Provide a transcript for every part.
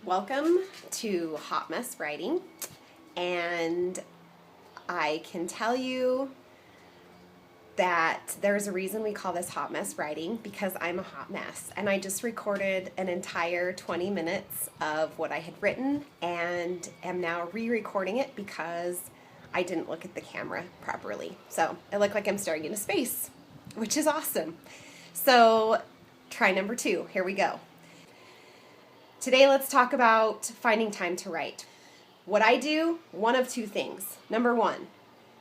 Welcome to Hot Mess Writing, and I can tell you that there's a reason we call this Hot Mess Writing, because I'm a hot mess, and I just recorded an entire 20 minutes of what I had written and am now re-recording it because I didn't look at the camera properly. So I look like I'm staring into space, which is awesome. So try number 2, here we go. Today, let's talk about finding time to write. What I do, one of two things. Number one,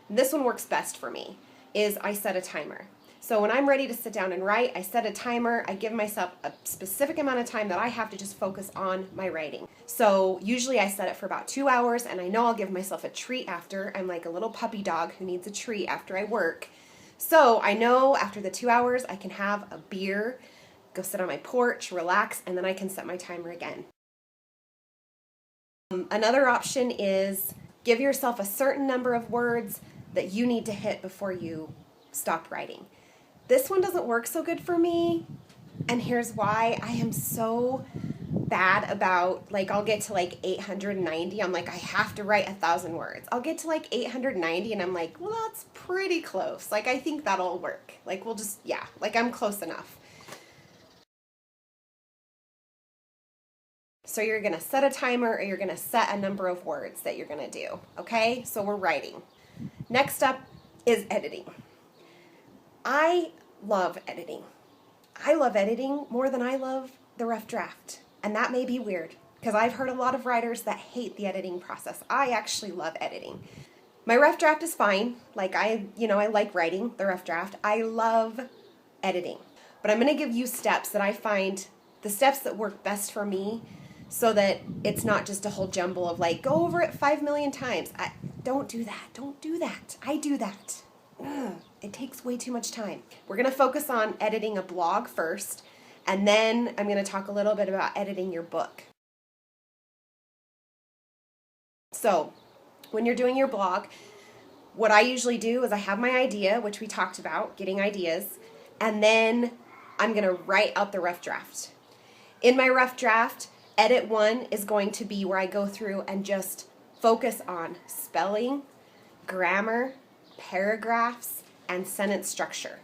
this one works best for me, is I set a timer. So when I'm ready to sit down and write, I set a timer. I give myself a specific amount of time that I have to just focus on my writing. So usually I set it for about 2 hours, and I know I'll give myself a treat after. I'm like a little puppy dog who needs a treat after I work. So I know after the 2 hours, I can have a beer, go sit on my porch, relax, and then I can set my timer again. Another option is give yourself a certain number of words that you need to hit before you stop writing. This one doesn't work so good for me, and here's why. I am so bad about, I'll get to 890. I'm like, I have to write 1,000 words. I'll get to 890 and I'm like, well, that's pretty close. I think that'll work. I'm close enough. So you're going to set a timer, or you're going to set a number of words that you're going to do, okay? So we're writing. Next up is editing. I love editing. I love editing more than I love the rough draft. And that may be weird, because I've heard a lot of writers that hate the editing process. I actually love editing. My rough draft is fine. I like writing the rough draft. I love editing. But I'm going to give you steps that I find, the steps that work best for me, so that it's not just a whole jumble of go over it 5 million times. Don't do that. Don't do that. I do that. It takes way too much time. We're going to focus on editing a blog first, and then I'm going to talk a little bit about editing your book. So when you're doing your blog, what I usually do is I have my idea, which we talked about, getting ideas, and then I'm going to write out the rough draft. In my rough draft, edit 1 is going to be where I go through and just focus on spelling, grammar, paragraphs, and sentence structure.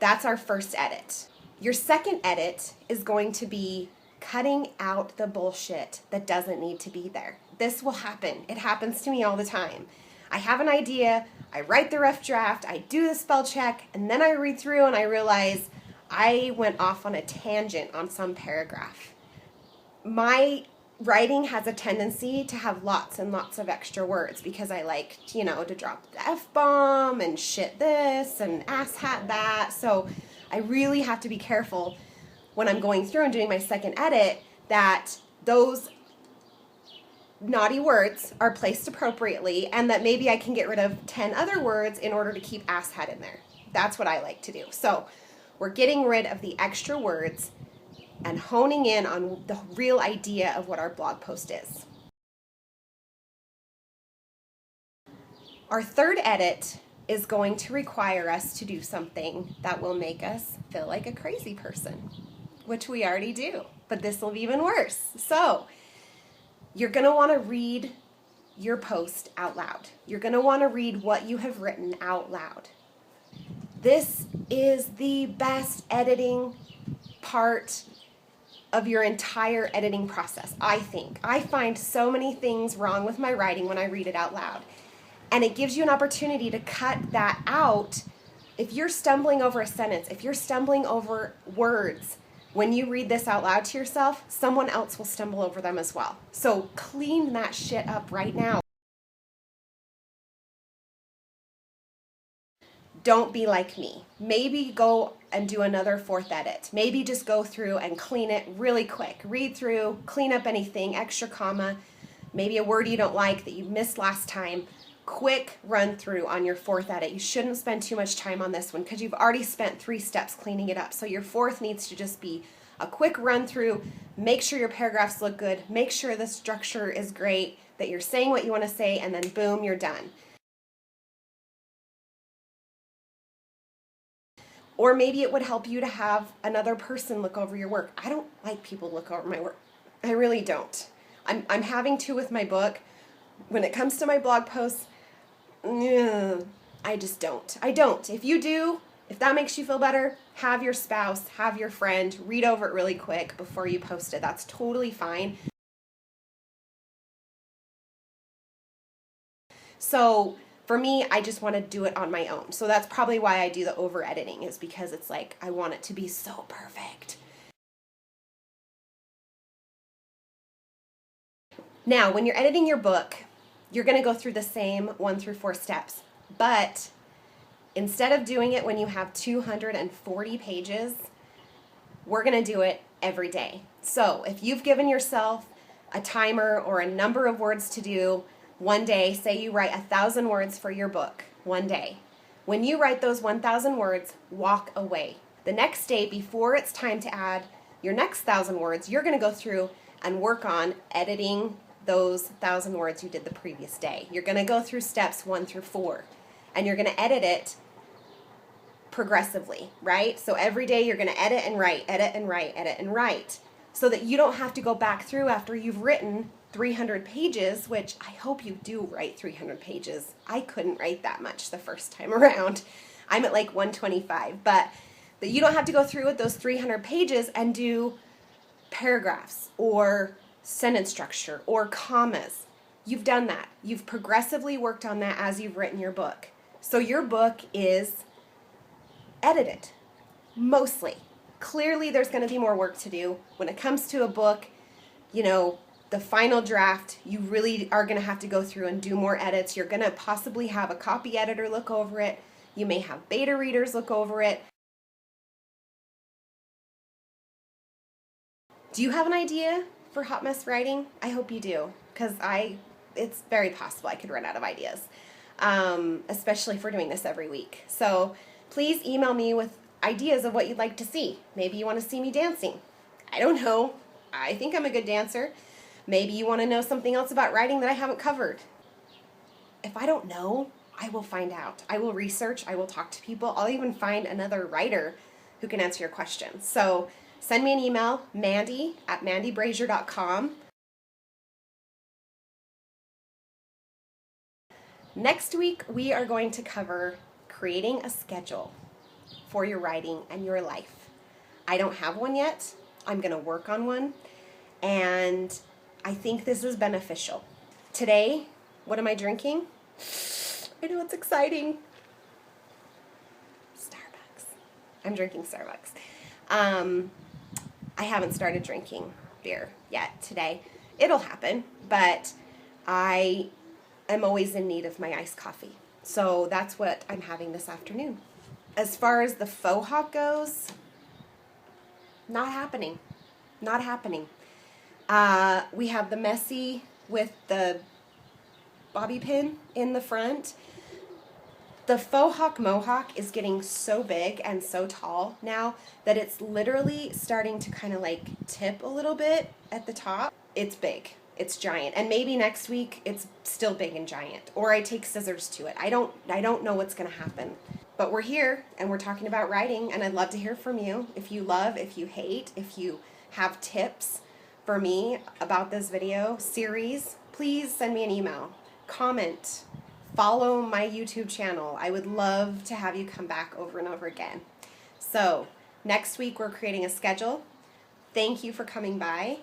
That's our first edit. Your second edit is going to be cutting out the bullshit that doesn't need to be there. This will happen. It happens to me all the time. I have an idea, I write the rough draft, I do the spell check, and then I read through and I realize I went off on a tangent on some paragraph. My writing has a tendency to have lots and lots of extra words because I like, to drop the F-bomb and shit this and asshat that. So I really have to be careful when I'm going through and doing my second edit that those naughty words are placed appropriately, and that maybe I can get rid of 10 other words in order to keep asshat in there. That's what I like to do. So we're getting rid of the extra words and honing in on the real idea of what our blog post is. Our third edit is going to require us to do something that will make us feel like a crazy person, which we already do, but this will be even worse. So you're going to want to read your post out loud. You're going to want to read what you have written out loud. This is the best editing part of your entire editing process, I think. I find so many things wrong with my writing when I read it out loud. And it gives you an opportunity to cut that out. If you're stumbling over a sentence, if you're stumbling over words, when you read this out loud to yourself, someone else will stumble over them as well. So clean that shit up right now. Don't be like me. Maybe go and do another fourth edit. Maybe just go through and clean it really quick. Read through, clean up anything, extra comma, maybe a word you don't like that you missed last time. Quick run through on your fourth edit. You shouldn't spend too much time on this one because you've already spent 3 steps cleaning it up. So your fourth needs to just be a quick run through. Make sure your paragraphs look good. Make sure the structure is great, that you're saying what you want to say, and then boom, you're done. Or maybe it would help you to have another person look over your work. I don't like people look over my work. I really don't. I'm having to with my book. When it comes to my blog posts, I just don't. I don't. If you do, if that makes you feel better, have your spouse, have your friend read over it really quick before you post it. That's totally fine. So for me, I just want to do it on my own. So that's probably why I do the over editing, is because it's like I want it to be so perfect. Now, when you're editing your book, you're going to go through the same 1 through 4 steps. But instead of doing it when you have 240 pages, we're going to do it every day. So if you've given yourself a timer or a number of words to do one day, say you write 1,000 words for your book one day. When you write those 1,000 words, walk away. The next day, before it's time to add your next 1,000 words, you're going to go through and work on editing those 1,000 words you did the previous day. You're going to go through steps 1 through 4, and you're going to edit it progressively, right? So every day you're going to edit and write, edit and write, edit and write, so that you don't have to go back through after you've written 300 pages, which I hope you do write 300 pages. I couldn't write that much the first time around. I'm at like 125, but you don't have to go through with those 300 pages and do paragraphs or sentence structure or commas. You've done that. You've progressively worked on that as you've written your book. So your book is edited, mostly. Clearly there's going to be more work to do. When it comes to a book, you know, the final draft, you really are going to have to go through and do more edits. You're going to possibly have a copy editor look over it. You may have beta readers look over it. Do you have an idea for hot mess writing? I hope you do, because it's very possible I could run out of ideas, especially if we're doing this every week. So please email me with ideas of what you'd like to see. Maybe you want to see me dancing. I don't know. I think I'm a good dancer. Maybe you want to know something else about writing that I haven't covered. If I don't know, I will find out. I will research. I will talk to people. I'll even find another writer who can answer your questions. So send me an email, mandy@mandybrazier.com. Next week, we are going to cover creating a schedule for your writing and your life. I don't have one yet. I'm going to work on one, and I think this is beneficial. Today, what am I drinking? I know, it's exciting. Starbucks. I'm drinking Starbucks. I haven't started drinking beer yet today. It'll happen, but I am always in need of my iced coffee. So that's what I'm having this afternoon. As far as the faux hawk goes, not happening. Not happening. We have the messy with the bobby pin in the front. The faux hawk mohawk is getting so big and so tall now that it's literally starting to kind of like tip a little bit at the top. It's big. It's giant. And maybe next week it's still big and giant, or I take scissors to it. I don't know what's going to happen. But we're here and we're talking about writing, and I'd love to hear from you. If you love, if you hate, if you have tips for me about this video series, please send me an email, comment, follow my YouTube channel. I would love to have you come back over and over again. So next week we're creating a schedule. Thank you for coming by.